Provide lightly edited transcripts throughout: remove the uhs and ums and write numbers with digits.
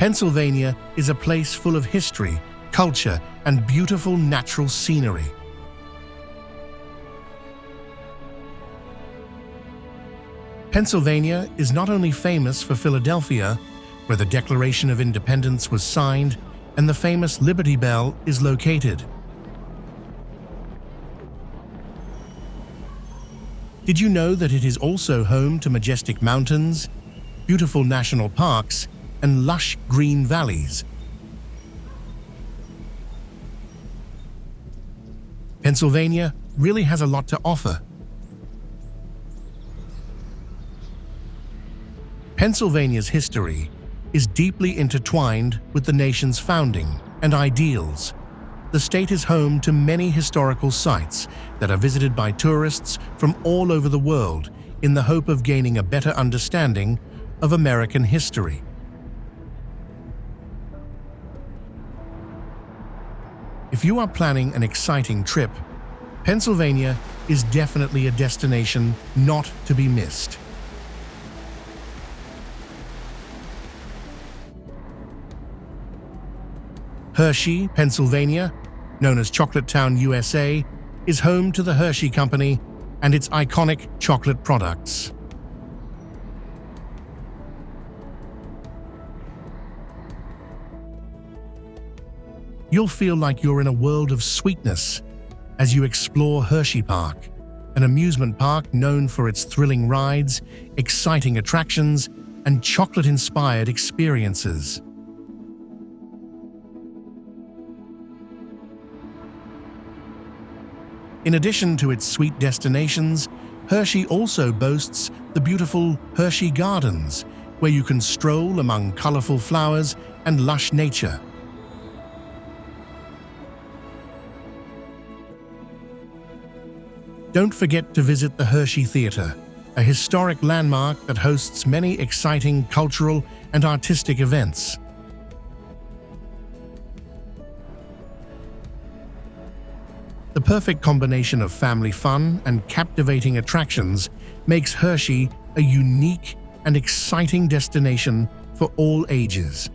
Pennsylvania is a place full of history, culture, and beautiful natural scenery. Pennsylvania is not only famous for Philadelphia, where the Declaration of Independence was signed and the famous Liberty Bell is located. Did you know that it is also home to majestic mountains, beautiful national parks, and lush green valleys? Pennsylvania really has a lot to offer. Pennsylvania's history is deeply intertwined with the nation's founding and ideals. The state is home to many historical sites that are visited by tourists from all over the world in the hope of gaining a better understanding of American history. If you are planning an exciting trip, Pennsylvania is definitely a destination not to be missed. Hershey, Pennsylvania, known as Chocolate Town, USA, is home to the Hershey Company and its iconic chocolate products. You'll feel like you're in a world of sweetness as you explore Hershey Park, an amusement park known for its thrilling rides, exciting attractions, and chocolate-inspired experiences. In addition to its sweet destinations, Hershey also boasts the beautiful Hershey Gardens, where you can stroll among colorful flowers and lush nature. Don't forget to visit the Hershey Theater, a historic landmark that hosts many exciting cultural and artistic events. The perfect combination of family fun and captivating attractions makes Hershey a unique and exciting destination for all ages.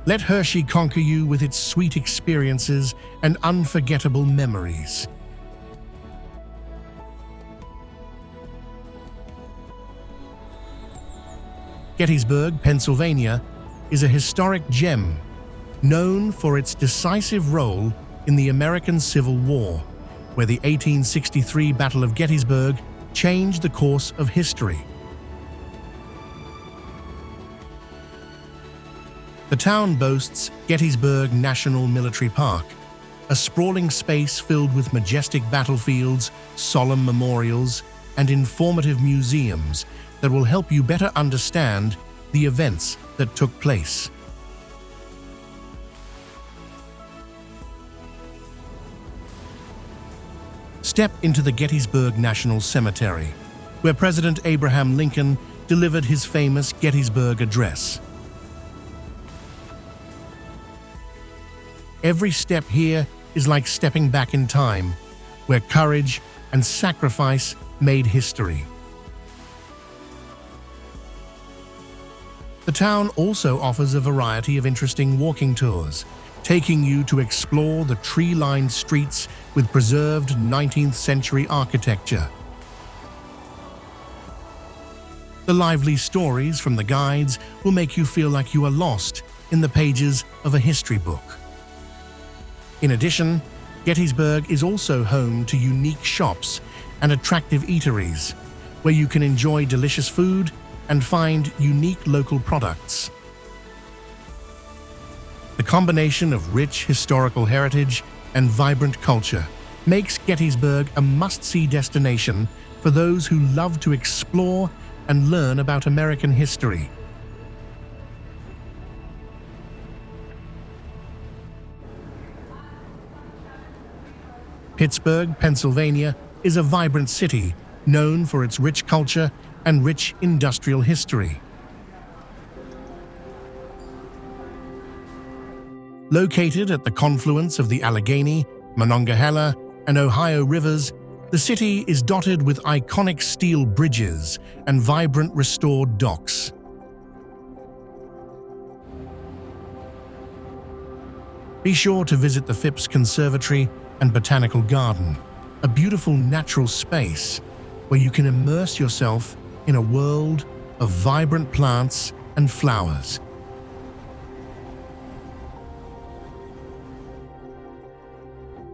Let Hershey conquer you with its sweet experiences and unforgettable memories. Gettysburg, Pennsylvania, is a historic gem known for its decisive role in the American Civil War, where the 1863 Battle of Gettysburg changed the course of history. The town boasts Gettysburg National Military Park, a sprawling space filled with majestic battlefields, solemn memorials, and informative museums that will help you better understand the events that took place. Step into the Gettysburg National Cemetery, where President Abraham Lincoln delivered his famous Gettysburg Address. Every step here is like stepping back in time, where courage and sacrifice made history. The town also offers a variety of interesting walking tours, taking you to explore the tree-lined streets with preserved 19th century architecture. The lively stories from the guides will make you feel like you are lost in the pages of a history book. In addition, Gettysburg is also home to unique shops and attractive eateries, where you can enjoy delicious food and find unique local products. The combination of rich historical heritage and vibrant culture makes Gettysburg a must-see destination for those who love to explore and learn about American history. Pittsburgh, Pennsylvania, is a vibrant city known for its rich culture and rich industrial history. Located at the confluence of the Allegheny, Monongahela, and Ohio rivers, The city is dotted with iconic steel bridges and vibrant restored docks. Be sure to visit the Phipps Conservatory and Botanical Garden, a beautiful natural space where you can immerse yourself in a world of vibrant plants and flowers.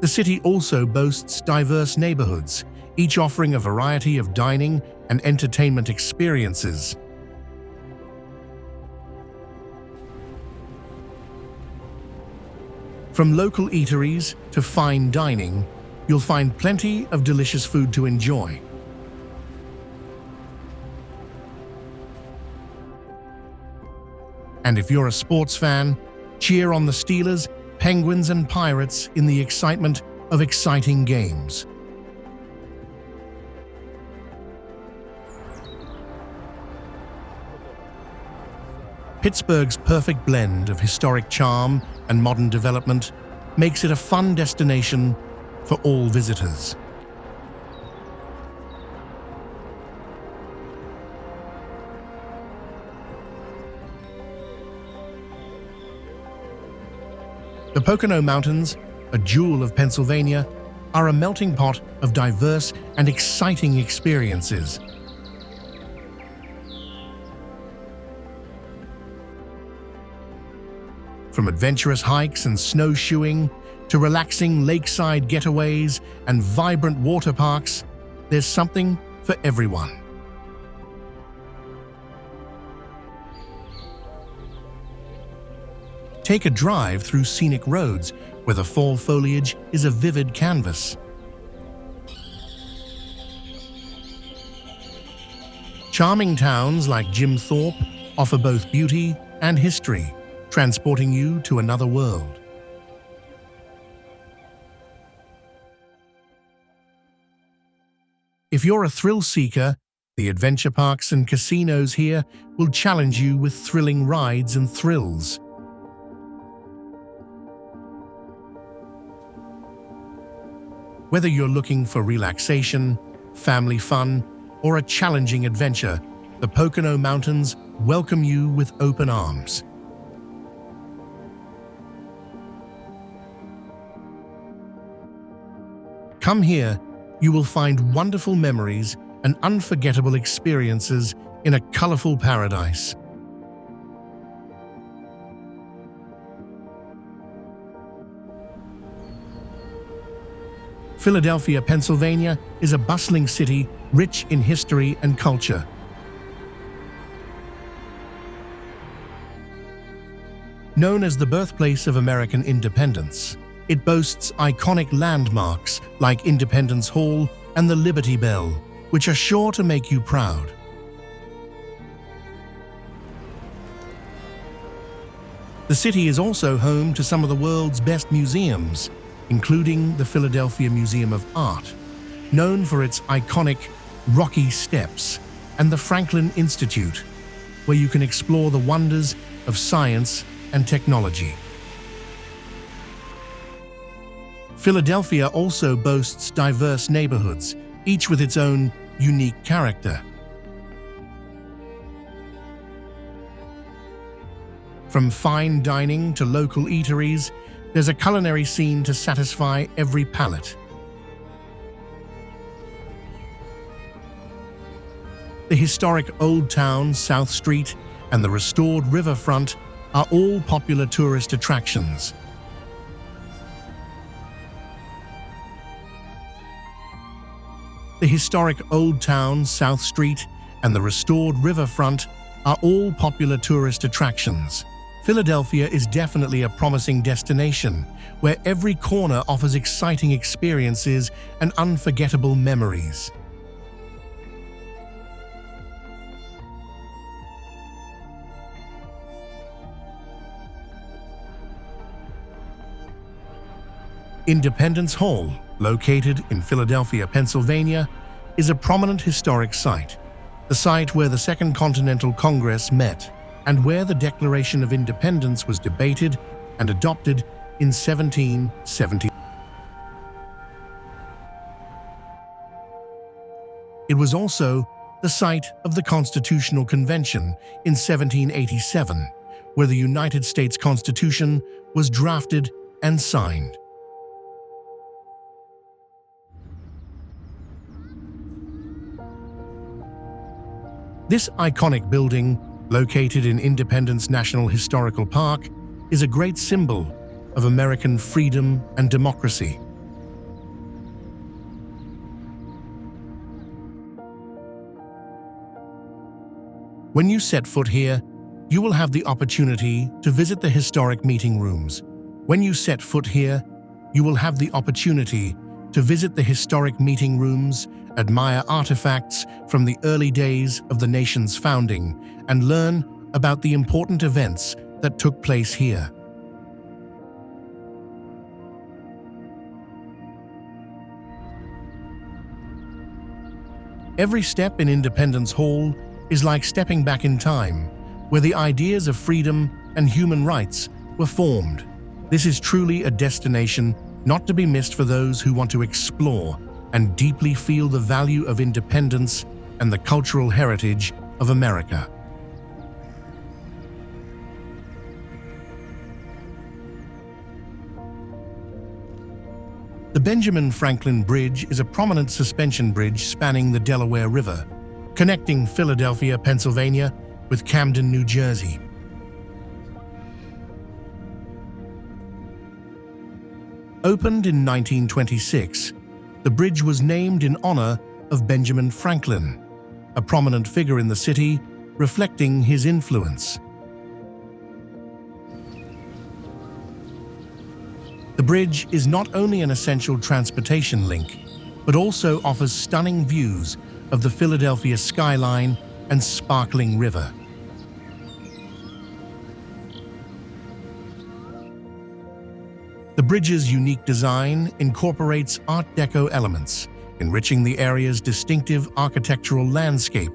The city also boasts diverse neighborhoods, each offering a variety of dining and entertainment experiences. From local eateries to fine dining, you'll find plenty of delicious food to enjoy. And if you're a sports fan, cheer on the Steelers, Penguins and Pirates in the excitement of exciting games. Pittsburgh's perfect blend of historic charm and modern development makes it a fun destination for all visitors. The Pocono Mountains, a jewel of Pennsylvania, are a melting pot of diverse and exciting experiences. From adventurous hikes and snowshoeing to relaxing lakeside getaways and vibrant water parks, there's something for everyone. Take a drive through scenic roads where the fall foliage is a vivid canvas. Charming towns like Jim Thorpe offer both beauty and history, transporting you to another world. If you're a thrill seeker, the adventure parks and casinos here will challenge you with thrilling rides and thrills. Whether you're looking for relaxation, family fun, or a challenging adventure, the Pocono Mountains welcome you with open arms. Come here, you will find wonderful memories and unforgettable experiences in a colorful paradise. Philadelphia, Pennsylvania is a bustling city rich in history and culture. Known as the birthplace of American independence, it boasts iconic landmarks like Independence Hall and the Liberty Bell, which are sure to make you proud. The city is also home to some of the world's best museums, including the Philadelphia Museum of Art, known for its iconic rocky steps, and the Franklin Institute, where you can explore the wonders of science and technology. Philadelphia also boasts diverse neighborhoods, each with its own unique character. From fine dining to local eateries, there's a culinary scene to satisfy every palate. The historic Old Town, South Street, and the restored riverfront are all popular tourist attractions. The historic Old Town, South Street, and the restored riverfront are all popular tourist attractions. Philadelphia is definitely a promising destination where every corner offers exciting experiences and unforgettable memories. Independence Hall, located in Philadelphia, Pennsylvania, is a prominent historic site, the site where the Second Continental Congress met and where the Declaration of Independence was debated and adopted in 1770. It was also the site of the Constitutional Convention in 1787, where the United States Constitution was drafted and signed. This iconic building, located in Independence National Historical Park, is a great symbol of American freedom and democracy. When you set foot here, you will have the opportunity to visit the historic meeting rooms. When you set foot here, you will have the opportunity to visit the historic meeting rooms, admire artifacts from the early days of the nation's founding, and learn about the important events that took place here. Every step in Independence Hall is like stepping back in time, where the ideas of freedom and human rights were formed. This is truly a destination not to be missed for those who want to explore and deeply feel the value of independence and the cultural heritage of America. The Benjamin Franklin Bridge is a prominent suspension bridge spanning the Delaware River, connecting Philadelphia, Pennsylvania, with Camden, New Jersey. Opened in 1926, the bridge was named in honor of Benjamin Franklin, a prominent figure in the city, reflecting his influence. The bridge is not only an essential transportation link, but also offers stunning views of the Philadelphia skyline and sparkling river. The bridge's unique design incorporates Art Deco elements, enriching the area's distinctive architectural landscape.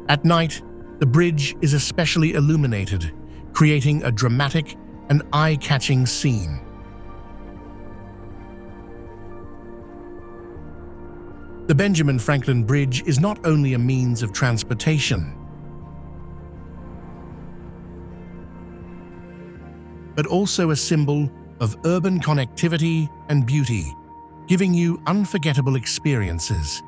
At night, the bridge is especially illuminated, creating a dramatic and eye-catching scene. The Benjamin Franklin Bridge is not only a means of transportation, but also a symbol of urban connectivity and beauty, giving you unforgettable experiences.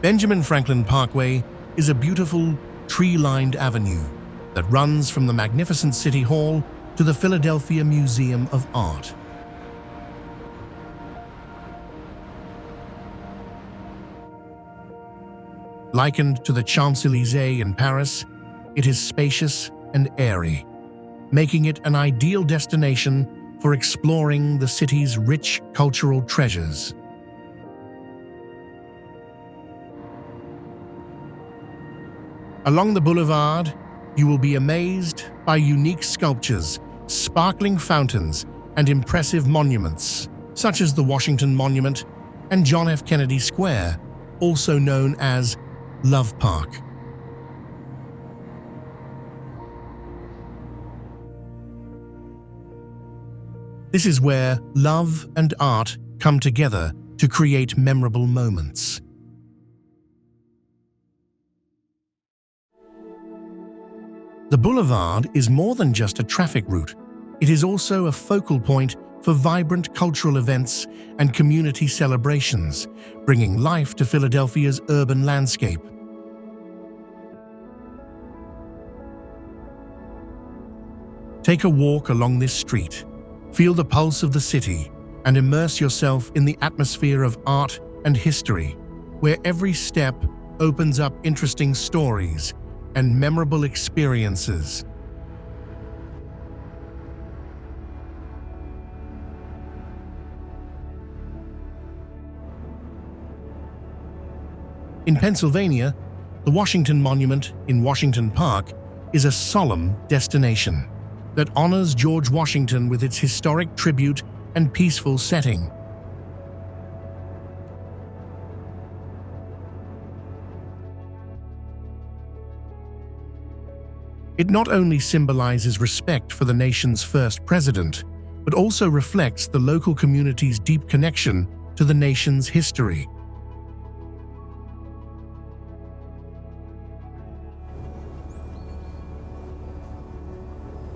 Benjamin Franklin Parkway is a beautiful, tree-lined avenue that runs from the magnificent City Hall to the Philadelphia Museum of Art. Likened to the Champs-Élysées in Paris, it is spacious and airy, making it an ideal destination for exploring the city's rich cultural treasures. Along the boulevard, you will be amazed by unique sculptures, sparkling fountains, and impressive monuments, such as the Washington Monument and John F. Kennedy Square, also known as Love Park. This is where love and art come together to create memorable moments. The boulevard is more than just a traffic route. It is also a focal point for vibrant cultural events and community celebrations, bringing life to Philadelphia's urban landscape. Take a walk along this street, feel the pulse of the city, and immerse yourself in the atmosphere of art and history, where every step opens up interesting stories and memorable experiences. In Pennsylvania, the Washington Monument in Washington Park is a solemn destination that honors George Washington with its historic tribute and peaceful setting. It not only symbolizes respect for the nation's first president, but also reflects the local community's deep connection to the nation's history.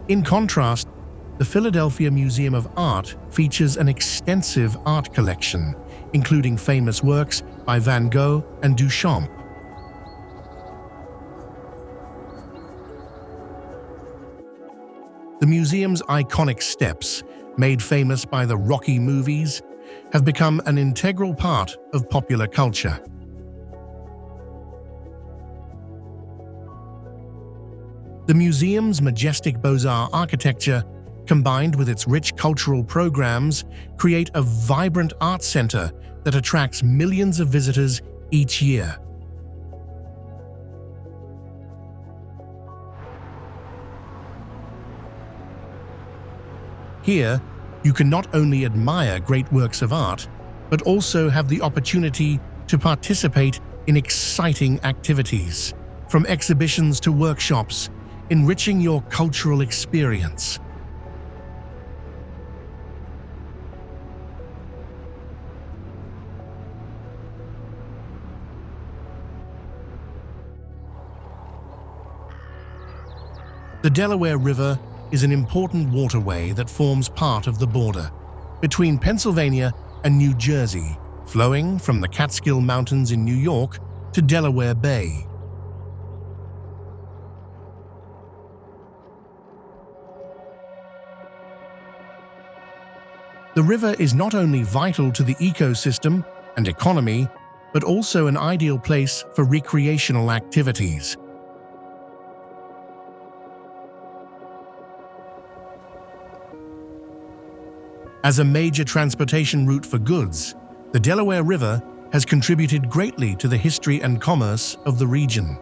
In contrast, the Philadelphia Museum of Art features an extensive art collection, including famous works by Van Gogh and Duchamp. The museum's iconic steps, made famous by the Rocky movies, have become an integral part of popular culture. The museum's majestic Beaux-Arts architecture, combined with its rich cultural programs, create a vibrant art center that attracts millions of visitors each year. Here, you can not only admire great works of art, but also have the opportunity to participate in exciting activities, from exhibitions to workshops, enriching your cultural experience. The Delaware River is an important waterway that forms part of the border between Pennsylvania and New Jersey, flowing from the Catskill Mountains in New York to Delaware Bay. The river is not only vital to the ecosystem and economy, but also an ideal place for recreational activities. As a major transportation route for goods, the Delaware River has contributed greatly to the history and commerce of the region.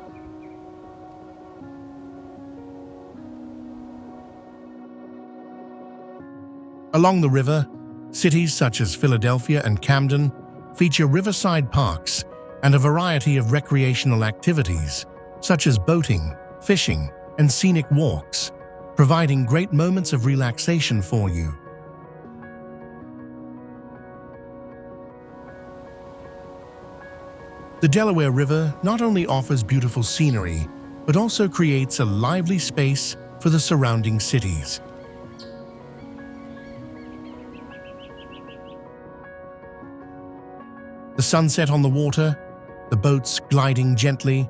Along the river, cities such as Philadelphia and Camden feature riverside parks and a variety of recreational activities, such as boating, fishing, and scenic walks, providing great moments of relaxation for you. The Delaware River not only offers beautiful scenery, but also creates a lively space for the surrounding cities. The sunset on the water, the boats gliding gently,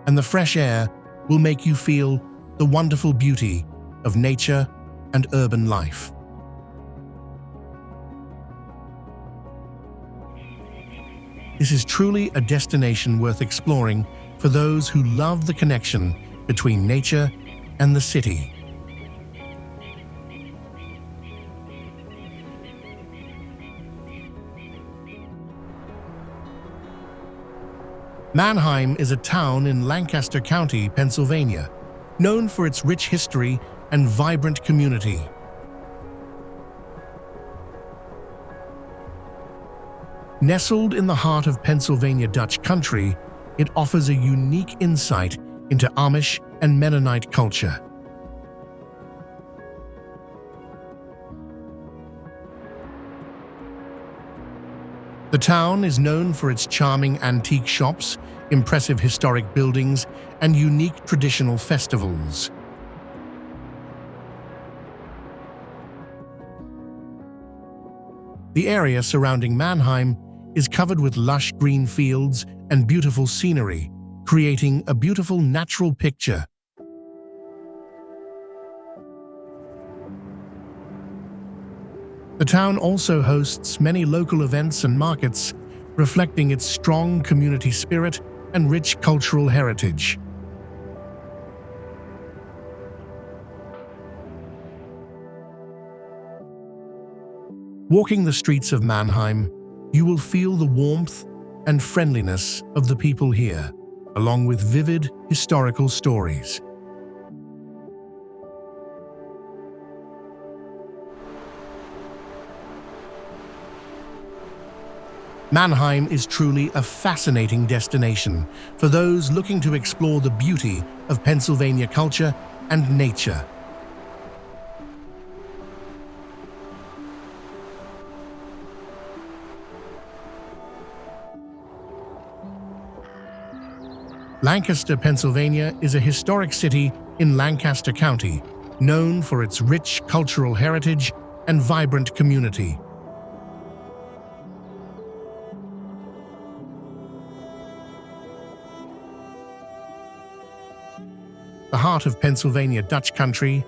and the fresh air will make you feel the wonderful beauty of nature and urban life. This is truly a destination worth exploring for those who love the connection between nature and the city. Mannheim is a town in Lancaster County, Pennsylvania, known for its rich history and vibrant community. Nestled in the heart of Pennsylvania Dutch country, it offers a unique insight into Amish and Mennonite culture. The town is known for its charming antique shops, impressive historic buildings, and unique traditional festivals. The area surrounding Mannheim is covered with lush green fields and beautiful scenery, creating a beautiful natural picture. The town also hosts many local events and markets, reflecting its strong community spirit and rich cultural heritage. Walking the streets of Mannheim, you will feel the warmth and friendliness of the people here, along with vivid historical stories. Mannheim is truly a fascinating destination for those looking to explore the beauty of Pennsylvania culture and nature. Lancaster, Pennsylvania is a historic city in Lancaster County, known for its rich cultural heritage and vibrant community. The heart of Pennsylvania Dutch country,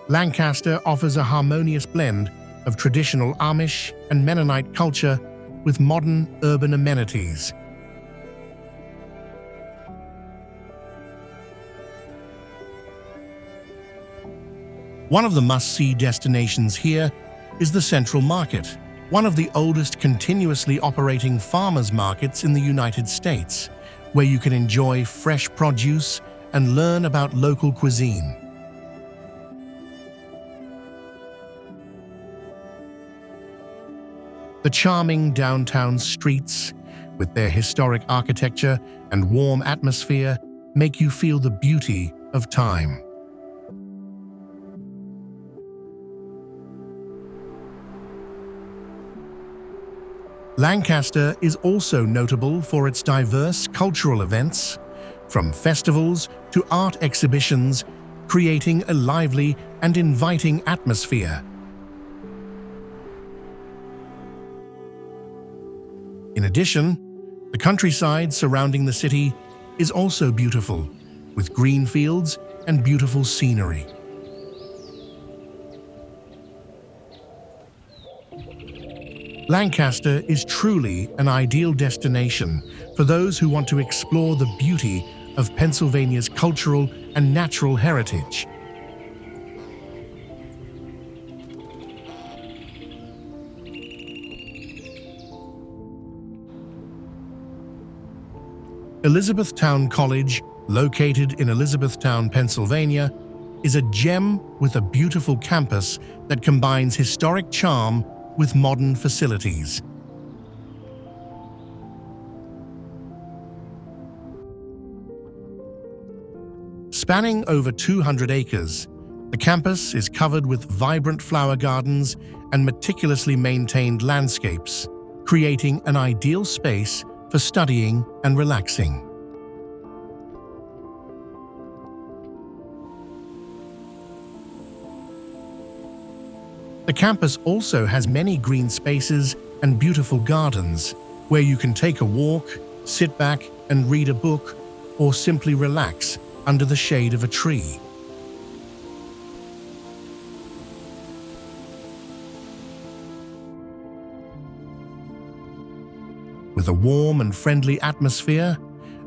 Lancaster offers a harmonious blend of traditional Amish and Mennonite culture with modern urban amenities. One of the must-see destinations here is the Central Market, one of the oldest continuously operating farmers markets in the United States, where you can enjoy fresh produce and learn about local cuisine. The charming downtown streets, with their historic architecture and warm atmosphere, make you feel the beauty of time. Lancaster is also notable for its diverse cultural events, from festivals to art exhibitions, creating a lively and inviting atmosphere. In addition, the countryside surrounding the city is also beautiful, with green fields and beautiful scenery. Lancaster is truly an ideal destination for those who want to explore the beauty of Pennsylvania's cultural and natural heritage. Elizabethtown College, located in Elizabethtown, Pennsylvania, is a gem with a beautiful campus that combines historic charm with modern facilities. Spanning over 200 acres, the campus is covered with vibrant flower gardens and meticulously maintained landscapes, creating an ideal space for studying and relaxing. The campus also has many green spaces and beautiful gardens where you can take a walk, sit back and read a book, or simply relax under the shade of a tree. With a warm and friendly atmosphere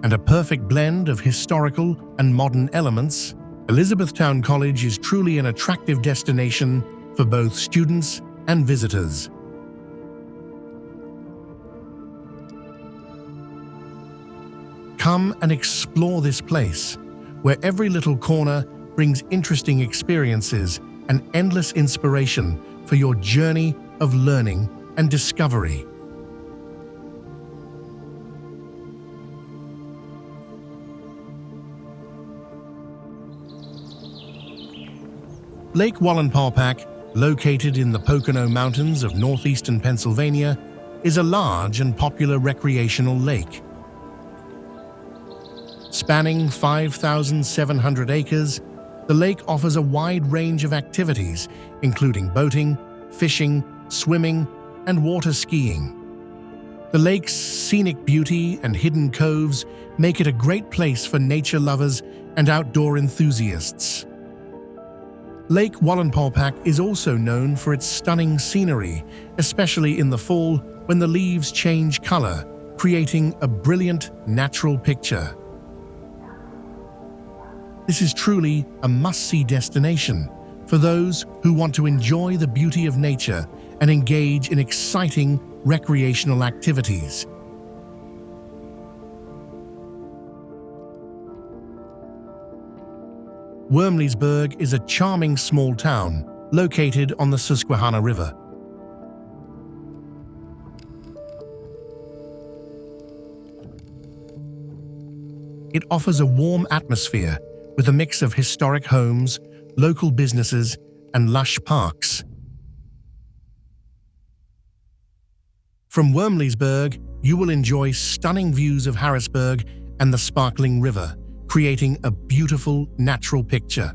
and a perfect blend of historical and modern elements, Elizabethtown College is truly an attractive destination for both students and visitors. Come and explore this place, where every little corner brings interesting experiences and endless inspiration for your journey of learning and discovery. Lake Wallenpaupack, located in the Pocono Mountains of northeastern Pennsylvania, is a large and popular recreational lake. Spanning 5,700 acres, the lake offers a wide range of activities, including boating, fishing, swimming, and water skiing. The lake's scenic beauty and hidden coves make it a great place for nature lovers and outdoor enthusiasts. Lake Wallenpaupack is also known for its stunning scenery, especially in the fall when the leaves change color, creating a brilliant natural picture. This is truly a must-see destination for those who want to enjoy the beauty of nature and engage in exciting recreational activities. Wormleysburg is a charming small town located on the Susquehanna River. It offers a warm atmosphere with a mix of historic homes, local businesses, and lush parks. From Wormleysburg, you will enjoy stunning views of Harrisburg and the sparkling river, creating a beautiful natural picture.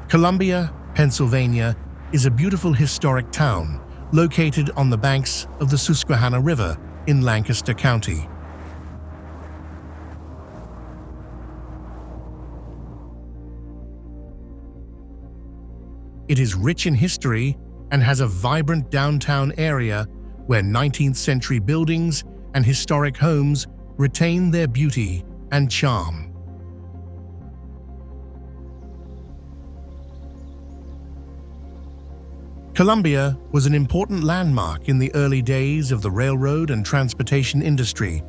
Columbia, Pennsylvania, is a beautiful historic town located on the banks of the Susquehanna River in Lancaster County. It is rich in history and has a vibrant downtown area where 19th century buildings and historic homes retain their beauty and charm. Columbia was an important landmark in the early days of the railroad and transportation industry,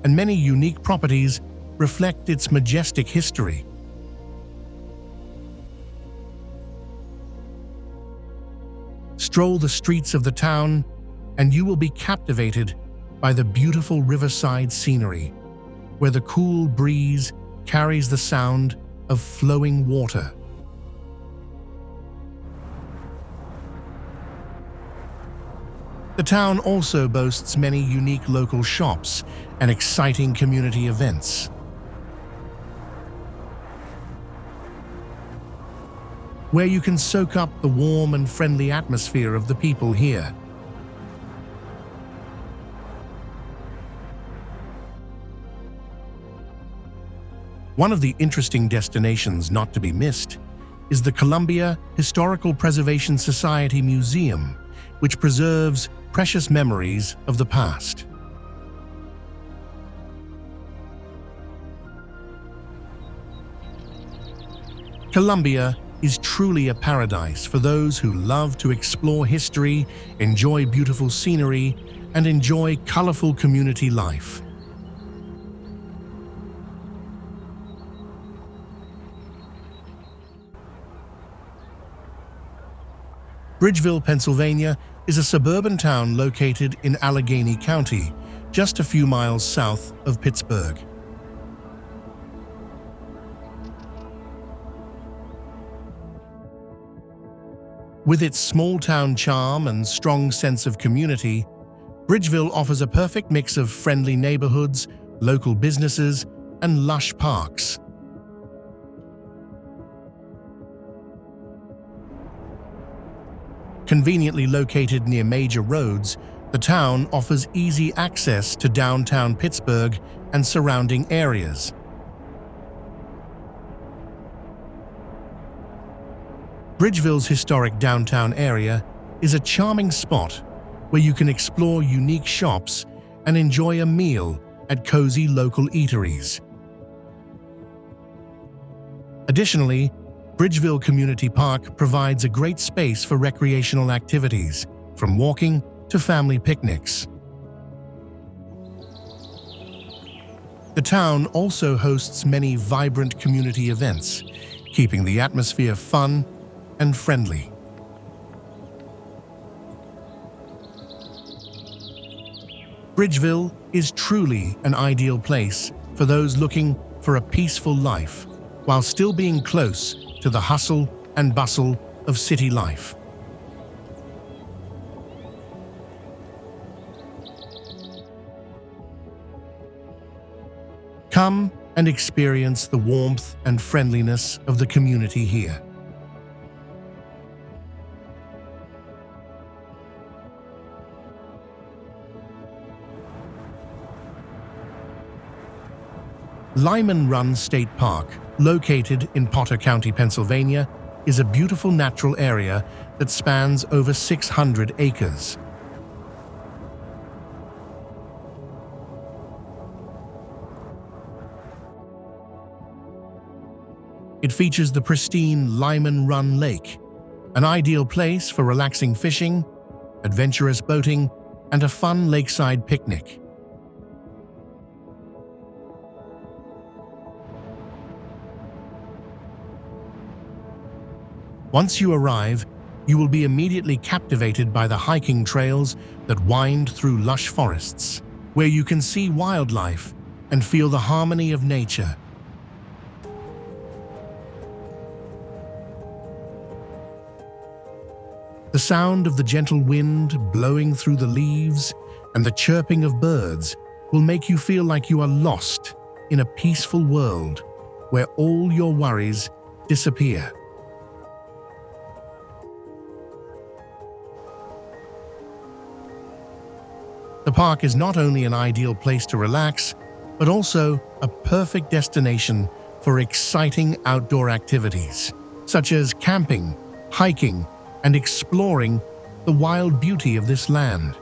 and many unique properties reflect its majestic history. Stroll the streets of the town, and you will be captivated by the beautiful riverside scenery, where the cool breeze carries the sound of flowing water. The town also boasts many unique local shops and exciting community events. Where you can soak up the warm and friendly atmosphere of the people here. One of the interesting destinations not to be missed is the Columbia Historical Preservation Society Museum, which preserves precious memories of the past. Columbia is truly a paradise for those who love to explore history, enjoy beautiful scenery, and enjoy colorful community life. Bridgeville, Pennsylvania, is a suburban town located in Allegheny County, just a few miles south of Pittsburgh. With its small-town charm and strong sense of community, Bridgeville offers a perfect mix of friendly neighborhoods, local businesses, and lush parks. Conveniently located near major roads, the town offers easy access to downtown Pittsburgh and surrounding areas. Bridgeville's historic downtown area is a charming spot where you can explore unique shops and enjoy a meal at cozy local eateries. Additionally, Bridgeville Community Park provides a great space for recreational activities, from walking to family picnics. The town also hosts many vibrant community events, keeping the atmosphere fun and friendly. Bridgeville is truly an ideal place for those looking for a peaceful life while still being close to the hustle and bustle of city life. Come and experience the warmth and friendliness of the community here. Lyman Run State Park, located in Potter County, Pennsylvania, is a beautiful natural area that spans over 600 acres. It features the pristine Lyman Run Lake, an ideal place for relaxing fishing, adventurous boating, and a fun lakeside picnic. Once you arrive, You will be immediately captivated by the hiking trails that wind through lush forests, where you can see wildlife and feel the harmony of nature. The sound of the gentle wind blowing through the leaves and the chirping of birds will make you feel like you are lost in a peaceful world where all your worries disappear. The park is not only an ideal place to relax, but also a perfect destination for exciting outdoor activities, such as camping, hiking, and exploring the wild beauty of this land.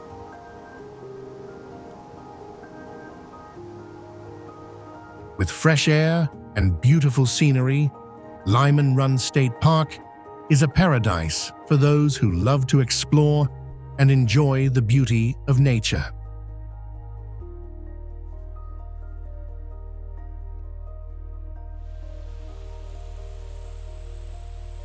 With fresh air and beautiful scenery, Lyman Run State Park is a paradise for those who love to explore and enjoy the beauty of nature.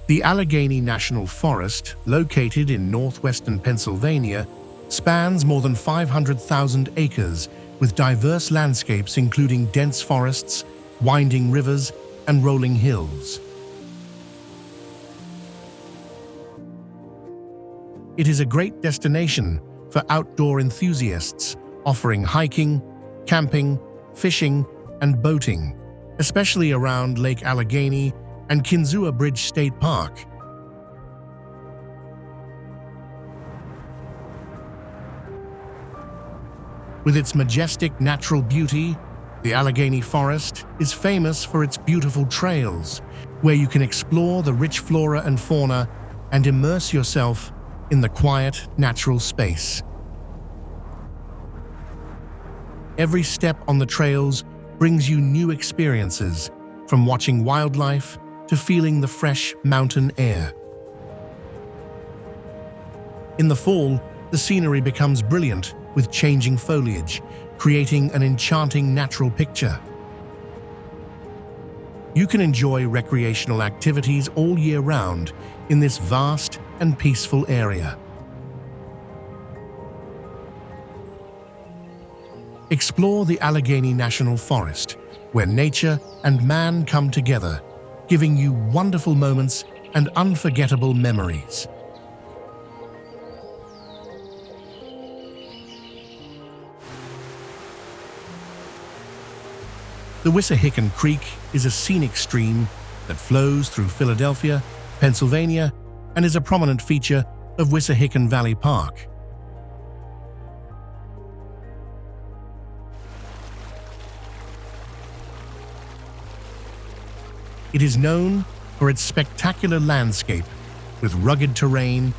The Allegheny National Forest, located in northwestern Pennsylvania, spans more than 500,000 acres with diverse landscapes including dense forests, winding rivers, and rolling hills. It is a great destination for outdoor enthusiasts, offering hiking, camping, fishing, and boating, especially around Lake Allegheny and Kinzua Bridge State Park. With its majestic natural beauty, the Allegheny Forest is famous for its beautiful trails, where you can explore the rich flora and fauna and immerse yourself in the quiet, natural space. Every step on the trails brings you new experiences, from watching wildlife to feeling the fresh mountain air. In the fall, the scenery becomes brilliant with changing foliage, creating an enchanting natural picture. You can enjoy recreational activities all year round in this vast and peaceful area. Explore the Allegheny National Forest, where nature and man come together, giving you wonderful moments and unforgettable memories. The Wissahickon Creek is a scenic stream that flows through Philadelphia, Pennsylvania, and is a prominent feature of Wissahickon Valley Park. It is known for its spectacular landscape, with rugged terrain,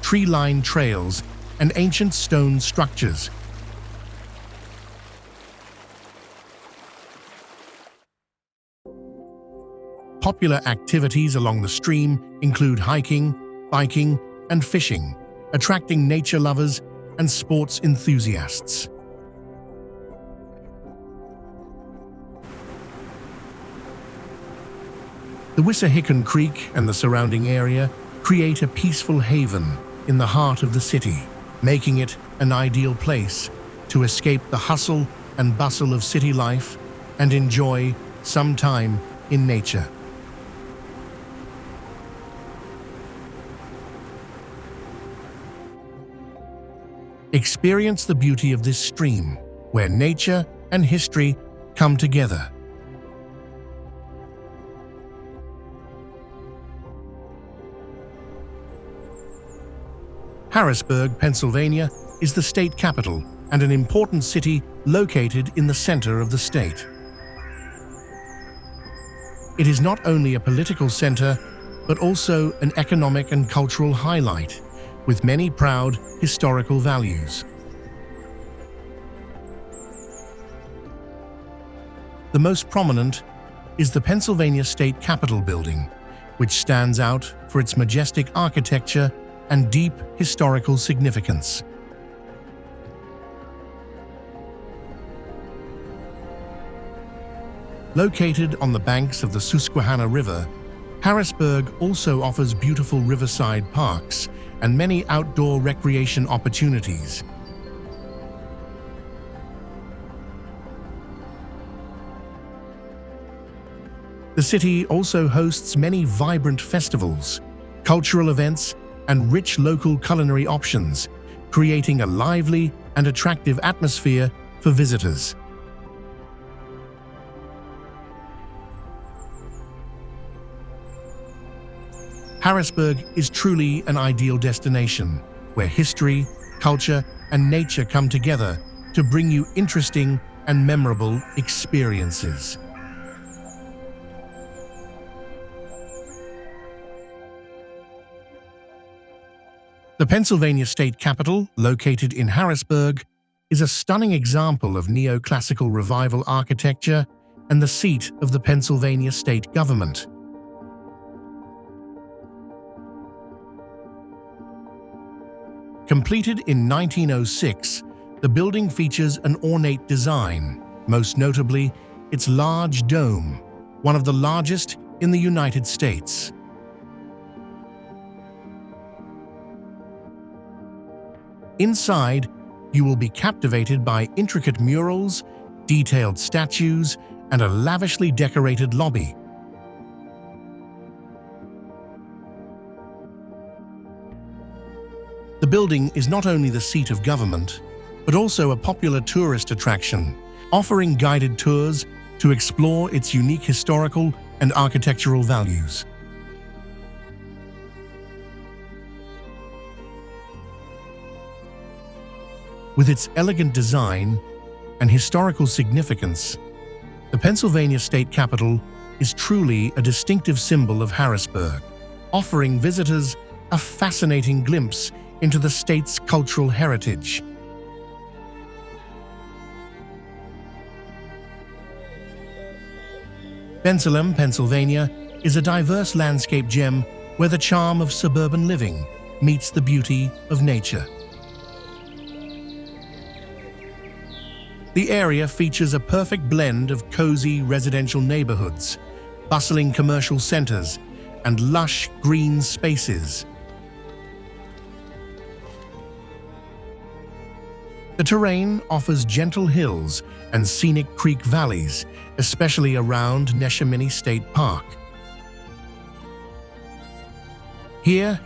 tree-lined trails, and ancient stone structures. Popular activities along the stream include hiking, biking, and fishing, attracting nature lovers and sports enthusiasts. The Wissahickon Creek and the surrounding area create a peaceful haven in the heart of the city, making it an ideal place to escape the hustle and bustle of city life and enjoy some time in nature. Experience the beauty of this stream, where nature and history come together. Harrisburg, Pennsylvania, is the state capital and an important city located in the center of the state. It is not only a political center, but also an economic and cultural highlight, with many proud historical values. The most prominent is the Pennsylvania State Capitol building, which stands out for its majestic architecture and deep historical significance. Located on the banks of the Susquehanna River, Harrisburg also offers beautiful riverside parks and many outdoor recreation opportunities. The city also hosts many vibrant festivals, cultural events, and rich local culinary options, creating a lively and attractive atmosphere for visitors. Harrisburg is truly an ideal destination where history, culture, and nature come together to bring you interesting and memorable experiences. The Pennsylvania state capitol, located in Harrisburg, is a stunning example of neoclassical revival architecture and the seat of the Pennsylvania state government. Completed in 1906, the building features an ornate design, most notably its large dome, one of the largest in the United States. Inside, you will be captivated by intricate murals, detailed statues, and a lavishly decorated lobby. The building is not only the seat of government, but also a popular tourist attraction, offering guided tours to explore its unique historical and architectural values. With its elegant design and historical significance, the Pennsylvania state capitol is truly a distinctive symbol of Harrisburg, offering visitors a fascinating glimpse into the state's cultural heritage. Traveliam, Pennsylvania, is a diverse landscape gem where the charm of suburban living meets the beauty of nature. The area features a perfect blend of cozy residential neighborhoods, bustling commercial centers, and lush green spaces. The terrain offers gentle hills and scenic creek valleys, especially around Neshaminy State Park. Here,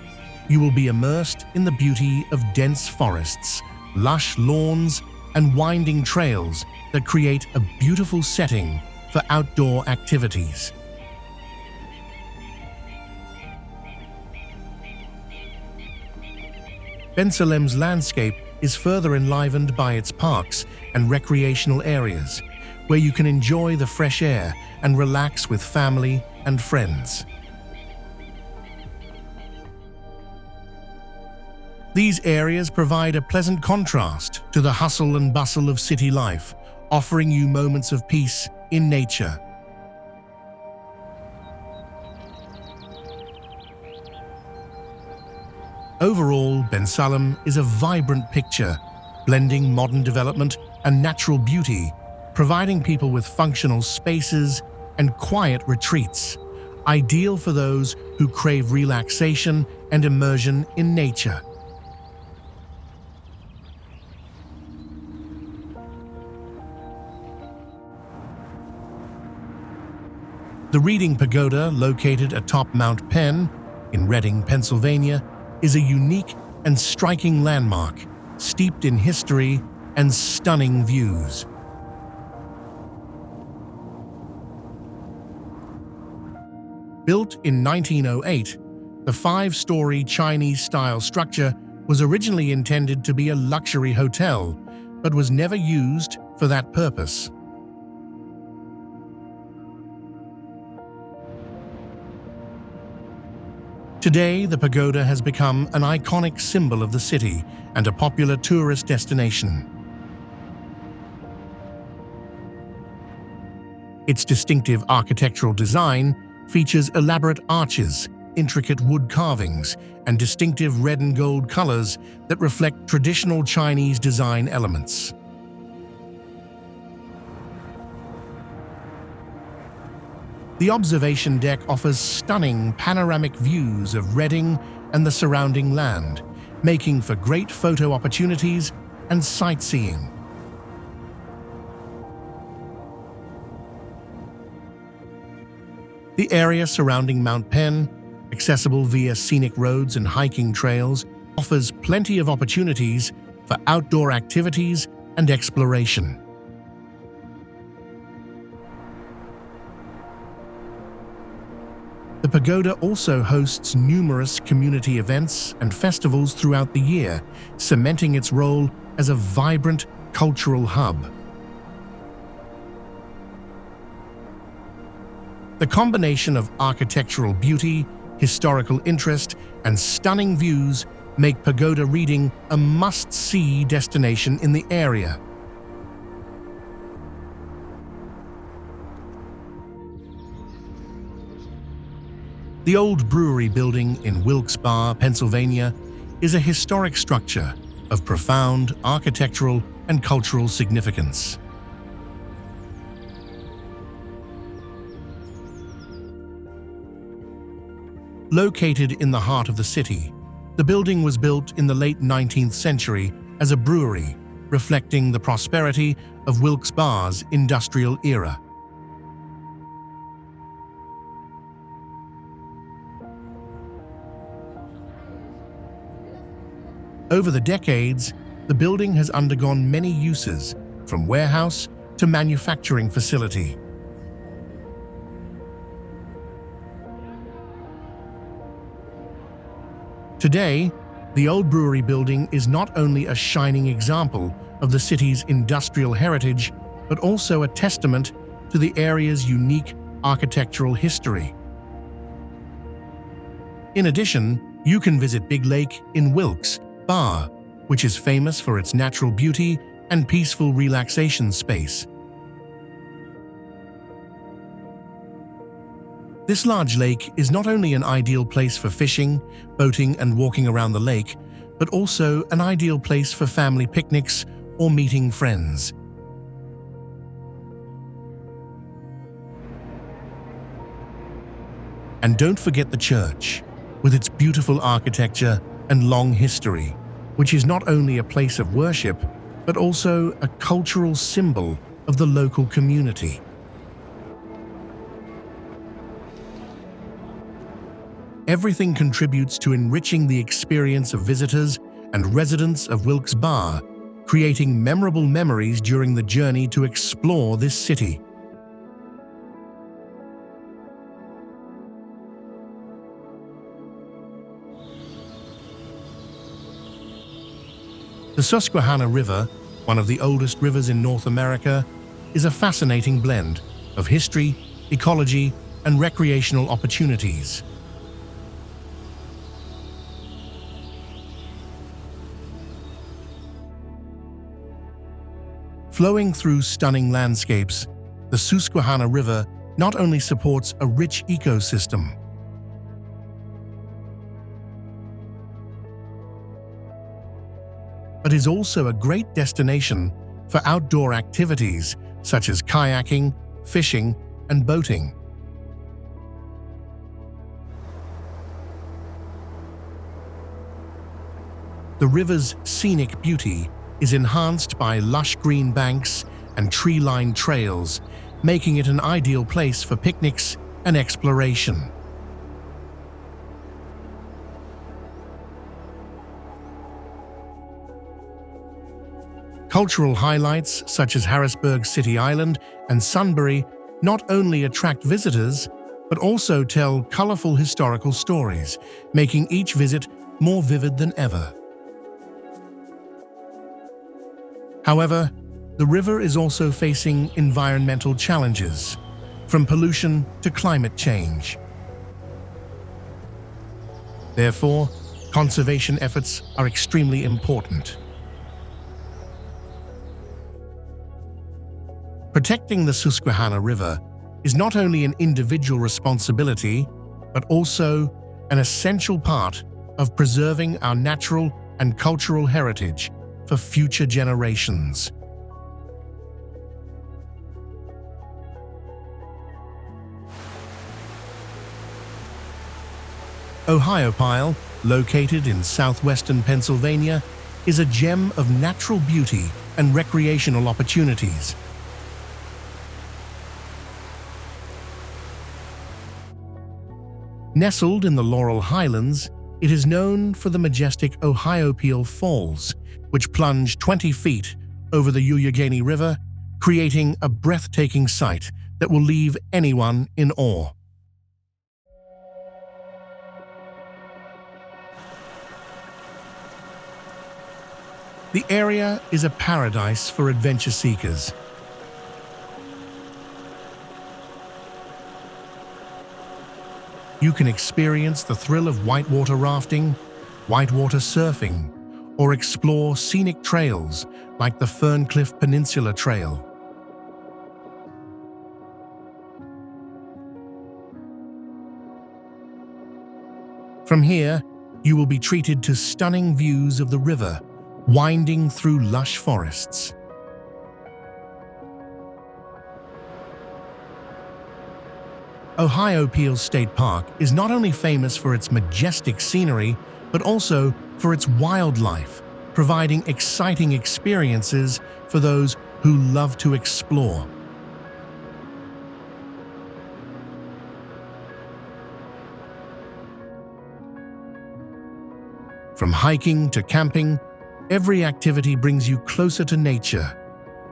you will be immersed in the beauty of dense forests, lush lawns, and winding trails that create a beautiful setting for outdoor activities. Traveliam's landscape is further enlivened by its parks and recreational areas, where you can enjoy the fresh air and relax with family and friends. These areas provide a pleasant contrast to the hustle and bustle of city life, offering you moments of peace in nature. Overall, Traveliam is a vibrant picture, blending modern development and natural beauty, providing people with functional spaces and quiet retreats, ideal for those who crave relaxation and immersion in nature. The Reading Pagoda, located atop Mount Penn in Reading, Pennsylvania, is a unique and striking landmark, steeped in history and stunning views. Built in 1908, the five-story Chinese-style structure was originally intended to be a luxury hotel, but was never used for that purpose. Today, the pagoda has become an iconic symbol of the city and a popular tourist destination. Its distinctive architectural design features elaborate arches, intricate wood carvings, and distinctive red and gold colors that reflect traditional Chinese design elements. The observation deck offers stunning panoramic views of Reading and the surrounding land, making for great photo opportunities and sightseeing. The area surrounding Mount Penn, accessible via scenic roads and hiking trails, offers plenty of opportunities for outdoor activities and exploration. The pagoda also hosts numerous community events and festivals throughout the year, cementing its role as a vibrant cultural hub. The combination of architectural beauty, historical interest, and stunning views make pagoda reading a must-see destination in the area. The old brewery building in Wilkes-Barre, Pennsylvania, is a historic structure of profound architectural and cultural significance. Located in the heart of the city, the building was built in the late 19th century as a brewery, reflecting the prosperity of Wilkes-Barre's industrial era. Over the decades, the building has undergone many uses, from warehouse to manufacturing facility. Today, the old brewery building is not only a shining example of the city's industrial heritage, but also a testament to the area's unique architectural history. In addition, you can visit Big Lake in Wilkes-Barre, which is famous for its natural beauty and peaceful relaxation space. This large lake is not only an ideal place for fishing, boating, and walking around the lake, but also an ideal place for family picnics or meeting friends. And don't forget the church, with its beautiful architecture and long history, which is not only a place of worship, but also a cultural symbol of the local community. Everything contributes to enriching the experience of visitors and residents of Wilkes-Barre, creating memorable memories during the journey to explore this city. The Susquehanna River, one of the oldest rivers in North America, is a fascinating blend of history, ecology, and recreational opportunities. Flowing through stunning landscapes, the Susquehanna River not only supports a rich ecosystem, but is also a great destination for outdoor activities such as kayaking, fishing, and boating. The river's scenic beauty is enhanced by lush green banks and tree-lined trails, making it an ideal place for picnics and exploration. Cultural highlights such as Harrisburg City Island and Sunbury not only attract visitors, but also tell colorful historical stories, making each visit more vivid than ever. However, the river is also facing environmental challenges, from pollution to climate change. Therefore, conservation efforts are extremely important. Protecting the Susquehanna River is not only an individual responsibility, but also an essential part of preserving our natural and cultural heritage for future generations. Ohiopyle, located in southwestern Pennsylvania, is a gem of natural beauty and recreational opportunities. Nestled in the Laurel Highlands, it is known for the majestic Ohiopyle Falls, which plunge 20 feet over the Allegheny River, creating a breathtaking sight that will leave anyone in awe. The area is a paradise for adventure seekers. You can experience the thrill of whitewater rafting, whitewater surfing, or explore scenic trails like the Ferncliff Peninsula Trail. From here, you will be treated to stunning views of the river, winding through lush forests. Ohiopyle State Park is not only famous for its majestic scenery, but also for its wildlife, providing exciting experiences for those who love to explore. From hiking to camping, every activity brings you closer to nature,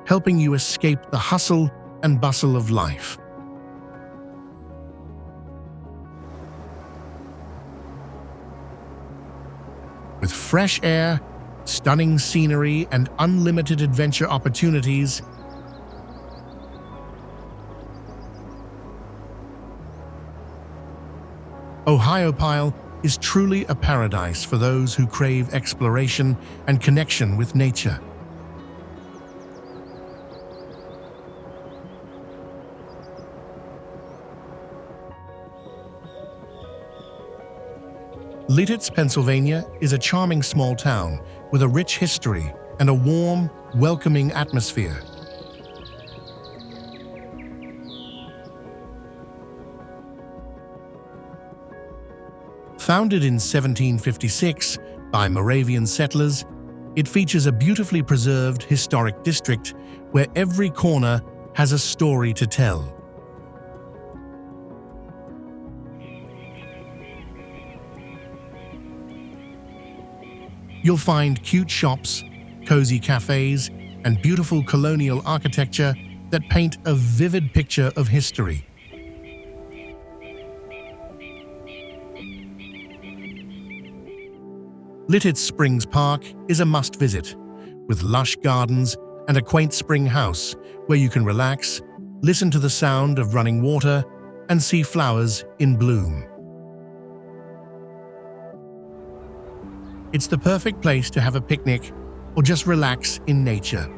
helping you escape the hustle and bustle of life. With fresh air, stunning scenery, and unlimited adventure opportunities, Ohiopyle is truly a paradise for those who crave exploration and connection with nature. Lititz, Pennsylvania is a charming small town with a rich history and a warm, welcoming atmosphere. Founded in 1756 by Moravian settlers, it features a beautifully preserved historic district where every corner has a story to tell. You'll find cute shops, cozy cafes, and beautiful colonial architecture that paint a vivid picture of history. Lititz Springs Park is a must-visit, with lush gardens and a quaint spring house where you can relax, listen to the sound of running water, and see flowers in bloom. It's the perfect place to have a picnic or just relax in nature.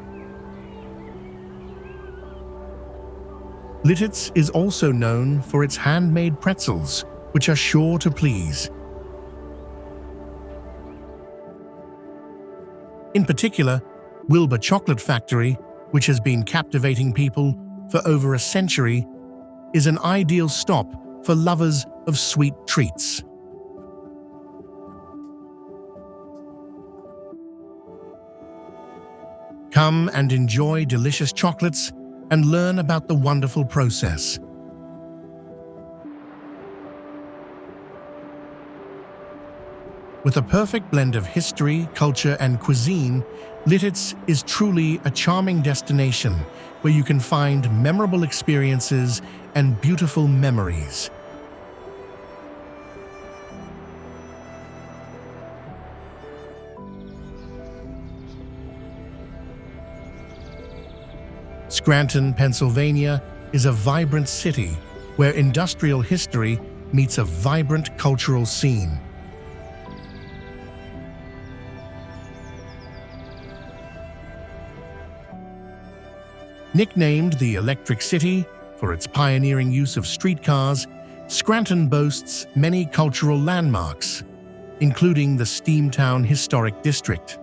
Lititz is also known for its handmade pretzels, which are sure to please. In particular, Wilbur Chocolate Factory, which has been captivating people for over a century, is an ideal stop for lovers of sweet treats. Come and enjoy delicious chocolates and learn about the wonderful process. With a perfect blend of history, culture, and cuisine, Lititz is truly a charming destination where you can find memorable experiences and beautiful memories. Scranton, Pennsylvania is a vibrant city where industrial history meets a vibrant cultural scene. Nicknamed the Electric City for its pioneering use of streetcars, Scranton boasts many cultural landmarks, including the Steamtown Historic District.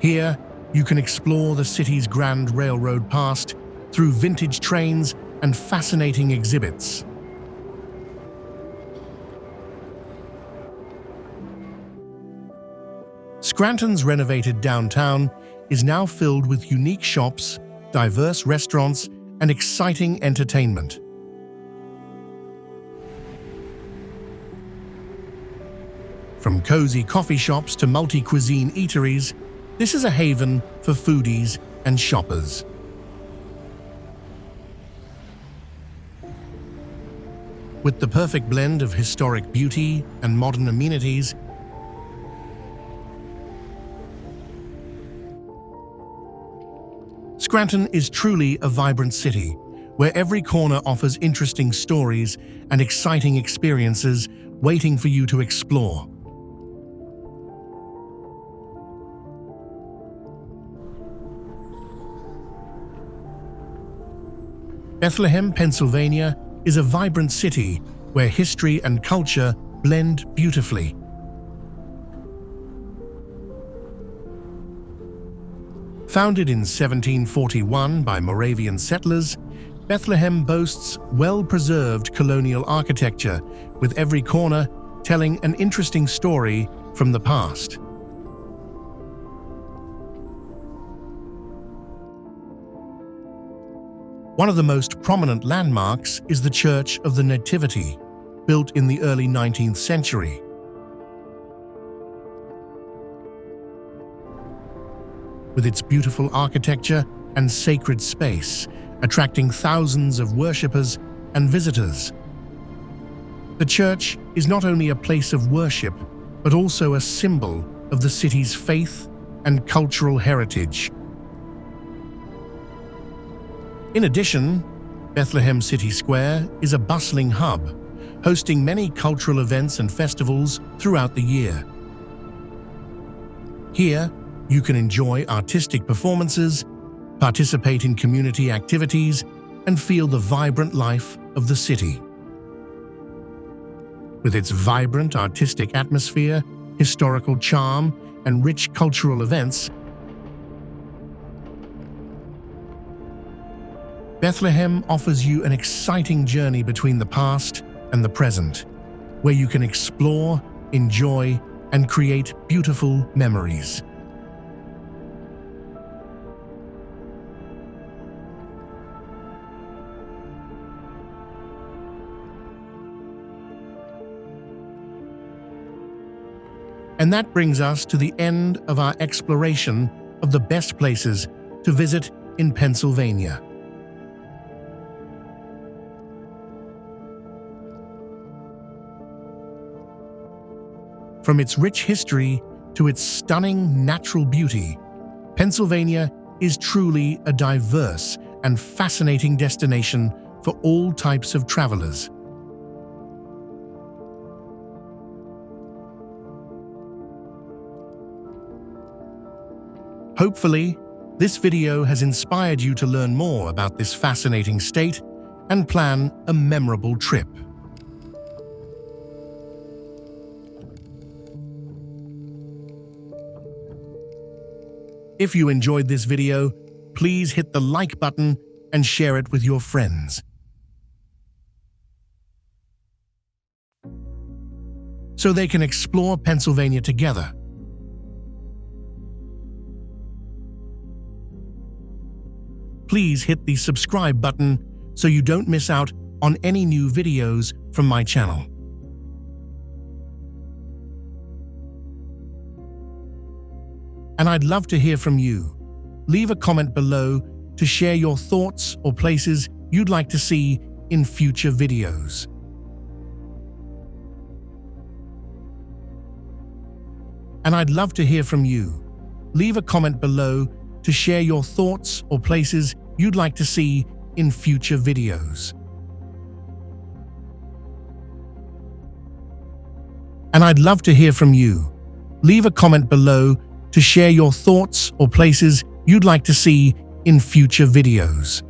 Here, you can explore the city's Grand Railroad past through vintage trains and fascinating exhibits. Scranton's renovated downtown is now filled with unique shops, diverse restaurants, and exciting entertainment. From cozy coffee shops to multi-cuisine eateries, this is a haven for foodies and shoppers. With the perfect blend of historic beauty and modern amenities, Scranton is truly a vibrant city, where every corner offers interesting stories and exciting experiences waiting for you to explore. Bethlehem, Pennsylvania is a vibrant city where history and culture blend beautifully. Founded in 1741 by Moravian settlers, Bethlehem boasts well-preserved colonial architecture, with every corner telling an interesting story from the past. One of the most prominent landmarks is the Church of the Nativity, built in the early 19th century. With its beautiful architecture and sacred space, attracting thousands of worshippers and visitors. The church is not only a place of worship, but also a symbol of the city's faith and cultural heritage. In addition, Bethlehem City Square is a bustling hub, hosting many cultural events and festivals throughout the year. Here, you can enjoy artistic performances, participate in community activities, and feel the vibrant life of the city. With its vibrant artistic atmosphere, historical charm, and rich cultural events, Bethlehem offers you an exciting journey between the past and the present, where you can explore, enjoy, and create beautiful memories. And that brings us to the end of our exploration of the best places to visit in Pennsylvania. From its rich history to its stunning natural beauty, Pennsylvania is truly a diverse and fascinating destination for all types of travelers. Hopefully, this video has inspired you to learn more about this fascinating state and plan a memorable trip. If you enjoyed this video, please hit the like button and share it with your friends. So they can explore Pennsylvania together. Please hit the subscribe button so you don't miss out on any new videos from my channel. And I'd love to hear from you. Leave a comment below to share your thoughts or places you'd like to see in future videos. And I'd love to hear from you. Leave a comment below to share your thoughts or places you'd like to see in future videos. And I'd love to hear from you. Leave a comment below to share your thoughts or places you'd like to see in future videos.